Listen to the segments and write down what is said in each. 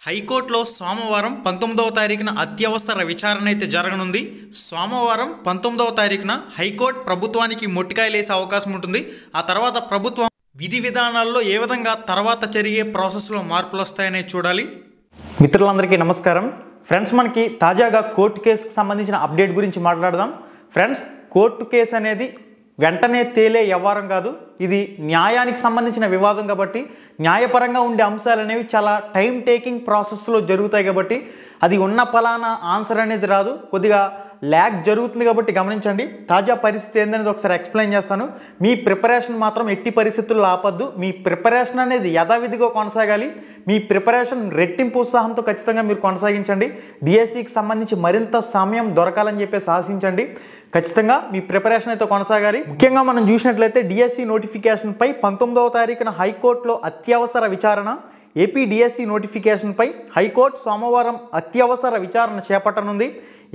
హైకోర్టులో సోమవారం 19వ తారీఖున అత్యవసర విచారణ అయితే జరగనుంది. సోమవారం 19వ తారీఖున హైకోర్టు ప్రభుత్వానికి మొట్టికాయలేసే అవకాశం ఉంటుంది. ఆ తర్వాత ప్రభుత్వం విధి విధానాల్లో ఏ విధంగా తర్వాత జరిగే ప్రాసెస్లో మార్పులు వస్తాయనే చూడాలి. మిత్రులందరికీ నమస్కారం. ఫ్రెండ్స్, మనకి తాజాగా కోర్టు కేసుకు సంబంధించిన అప్డేట్ గురించి మాట్లాడదాం. ఫ్రెండ్స్, కోర్టు కేసు అనేది వెంటనే తేలే వ్యవహారం కాదు. ఇది న్యాయానికి సంబంధించిన వివాదం కాబట్టి న్యాయపరంగా ఉండే అంశాలు అనేవి చాలా టైం టేకింగ్ ప్రాసెస్లో జరుగుతాయి. కాబట్టి అది ఉన్న ఫలానా ఆన్సర్ అనేది రాదు, కొద్దిగా ల్యాగ్ జరుగుతుంది. కాబట్టి గమనించండి. తాజా పరిస్థితి ఏందనేది ఒకసారి ఎక్స్ప్లెయిన్ చేస్తాను. మీ ప్రిపరేషన్ మాత్రం ఎట్టి పరిస్థితుల్లో ఆపద్దు. మీ ప్రిపరేషన్ అనేది యథావిధిగా కొనసాగాలి. మీ ప్రిపరేషన్ రెట్టింపు ఉత్సాహంతో ఖచ్చితంగా మీరు కొనసాగించండి. డిఎస్సికి సంబంధించి మరింత సమయం దొరకాలని చెప్పేసి ఆశించండి. ఖచ్చితంగా మీ ప్రిపరేషన్ అయితే కొనసాగాలి. ముఖ్యంగా మనం చూసినట్లయితే డిఎస్సి నోటిఫికేషన్పై 19వ తారీఖున హైకోర్టులో అత్యవసర విచారణ. ఏపీ డిఎస్సి నోటిఫికేషన్పై హైకోర్టు సోమవారం అత్యవసర విచారణ చేపట్టనుంది.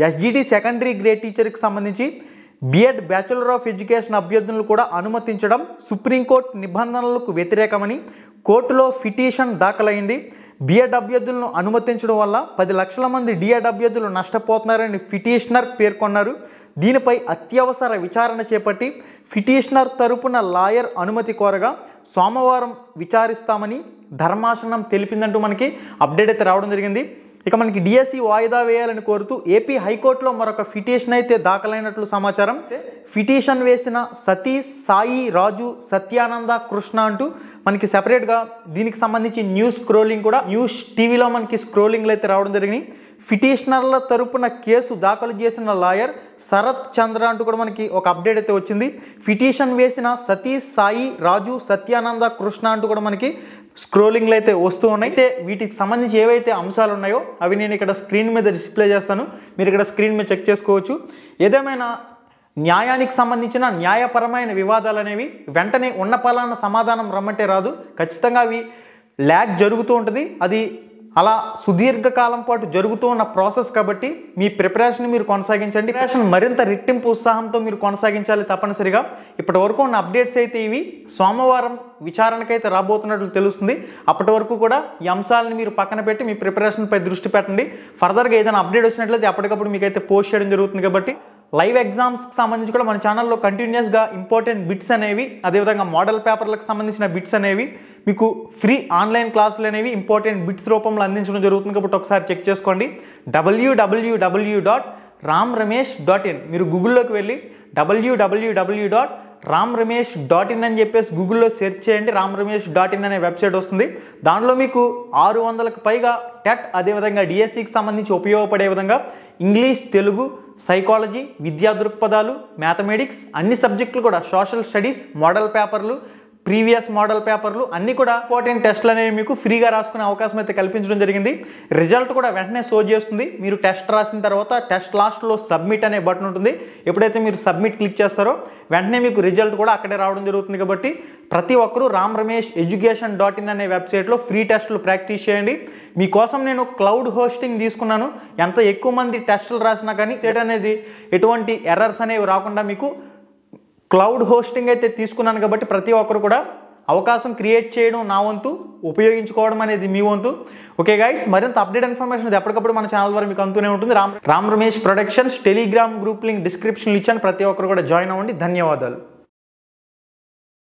ఎస్జిటి సెకండరీ గ్రేడ్ టీచర్కి సంబంధించి బిఎడ్ బ్యాచులర్ ఆఫ్ ఎడ్యుకేషన్ అభ్యర్థులను కూడా అనుమతించడం సుప్రీంకోర్టు నిబంధనలకు వ్యతిరేకమని కోర్టులో పిటిషన్ దాఖలైంది. బిఎడ్ అభ్యర్థులను అనుమతించడం వల్ల 10 లక్షల మంది డిఎడ్ అభ్యర్థులు నష్టపోతున్నారని పిటిషనర్ పేర్కొన్నారు. దీనిపై అత్యవసర విచారణ చేపట్టి పిటిషనర్ తరపున లాయర్ అనుమతి కోరగా సోమవారం విచారిస్తామని ధర్మాసనం తెలిపిందంటూ మనకి అప్డేట్ అయితే రావడం జరిగింది. ఇక మనకి డిఎస్సి వాయిదా వేయాలని కోరుతూ ఏపీ హైకోర్టులో మరొక పిటిషన్ అయితే దాఖలైనట్లు సమాచారం. పిటిషన్ వేసిన సతీష్, సాయి, రాజు, సత్యానంద, కృష్ణ అంటూ మనకి సెపరేట్గా దీనికి సంబంధించి న్యూస్ స్క్రోలింగ్ కూడా న్యూస్ టీవీలో మనకి స్క్రోలింగ్లు అయితే రావడం జరిగింది. పిటిషనర్ల తరపున కేసు దాఖలు చేసిన లాయర్ శరత్ చంద్ర అంటూ కూడా మనకి ఒక అప్డేట్ అయితే వచ్చింది. పిటిషన్ వేసిన సతీష్, సాయి, రాజు, సత్యానంద, కృష్ణ అంటూ కూడా మనకి స్క్రోలింగ్లు అయితే వస్తూ ఉన్నాయి. అయితే వీటికి సంబంధించి ఏవైతే అంశాలు ఉన్నాయో అవి నేను ఇక్కడ స్క్రీన్ మీద డిస్ప్లే చేస్తాను. మీరు ఇక్కడ స్క్రీన్ మీద చెక్ చేసుకోవచ్చు. ఏదేమైనా న్యాయానికి సంబంధించిన న్యాయపరమైన వివాదాలు అనేవి వెంటనే ఉన్న ఫలానా సమాధానం రమ్మంటే రాదు. ఖచ్చితంగా అవి ల్యాగ్ జరుగుతూ ఉంటుంది. అది అలా సుదీర్ఘకాలం పాటు జరుగుతూ ఉన్న ప్రాసెస్ కాబట్టి మీ ప్రిపరేషన్ మీరు కొనసాగించండి. ప్రిపరేషన్ మరింత రెట్టింపు ఉత్సాహంతో మీరు కొనసాగించాలి తప్పనిసరిగా. ఇప్పటి వరకు ఉన్న అప్డేట్స్ అయితే ఇవి. సోమవారం విచారణకైతే రాబోతున్నట్లు తెలుస్తుంది. అప్పటి వరకు కూడా ఈ అంశాలను మీరు పక్కన పెట్టి మీ ప్రిపరేషన్పై దృష్టి పెట్టండి. ఫర్దర్గా ఏదైనా అప్డేట్ వచ్చినట్లయితే అప్పటికప్పుడు మీకైతే పోస్ట్ చేయడం జరుగుతుంది. కాబట్టి లైవ్ ఎగ్జామ్స్కి సంబంధించి కూడా మన ఛానల్లో కంటిన్యూస్గా ఇంపార్టెంట్ బిట్స్ అనేవి, అదేవిధంగా మోడల్ పేపర్లకు సంబంధించిన బిట్స్ అనేవి మీకు ఫ్రీ ఆన్లైన్ క్లాసులు అనేవి ఇంపార్టెంట్ బిట్స్ రూపంలో అందించడం జరుగుతుంది. కాబట్టి ఒకసారి చెక్ చేసుకోండి. www.ramramesh.in మీరు గూగుల్లోకి వెళ్ళి www.ramramesh.in అని చెప్పేసి గూగుల్లో సెర్చ్ చేయండి. ramramesh.in అనే వెబ్సైట్ వస్తుంది. దానిలో మీకు 600కు పైగా టెట్, అదేవిధంగా డిఎస్సికి సంబంధించి ఉపయోగపడే విధంగా ఇంగ్లీష్, తెలుగు, సైకాలజీ, విద్యా దృక్పథాలు, మ్యాథమెటిక్స్ అన్ని సబ్జెక్టులు కూడా, సోషల్ స్టడీస్, మోడల్ పేపర్లు, ప్రీవియస్ మోడల్ పేపర్లు అన్నీ కూడా ఇంపార్టెంట్ టెస్ట్లు అనేవి మీకు ఫ్రీగా రాసుకునే అవకాశం అయితే కల్పించడం జరిగింది. రిజల్ట్ కూడా వెంటనే షో చేస్తుంది. మీరు టెస్ట్ రాసిన తర్వాత టెస్ట్ లాస్ట్లో సబ్మిట్ అనే బటన్ ఉంటుంది. ఎప్పుడైతే మీరు సబ్మిట్ క్లిక్ చేస్తారో వెంటనే మీకు రిజల్ట్ కూడా అక్కడే రావడం జరుగుతుంది. కాబట్టి ప్రతి ఒక్కరూ ramramesh.education.in అనే వెబ్సైట్లో ఫ్రీ టెస్టులు ప్రాక్టీస్ చేయండి. మీకోసం నేను క్లౌడ్ హోస్టింగ్ తీసుకున్నాను. ఎంత ఎక్కువ మంది టెస్టులు రాసినా కానీ సెట్ అనేది ఎటువంటి ఎర్రర్స్ అనేవి రాకుండా మీకు క్లౌడ్ హోస్టింగ్ అయితే తీసుకున్నాను. కాబట్టి ప్రతి ఒక్కరు కూడా అవకాశం క్రియేట్ చేయడం నా వంతు, ఉపయోగించుకోవడం అనేది మీ వంతు. ఓకే గైస్, మరింత అప్డేట్ ఇన్ఫర్మేషన్ ఎప్పటికప్పుడు మన ఛానల్ ద్వారా మీకు అందుతూనే ఉంటుంది. Ram Ramesh productions Telegram group link డిస్క్రిప్షన్లో ఇచ్చాను. ప్రతి ఒక్కరు కూడా జాయిన్ అవ్వండి. ధన్యవాదాలు.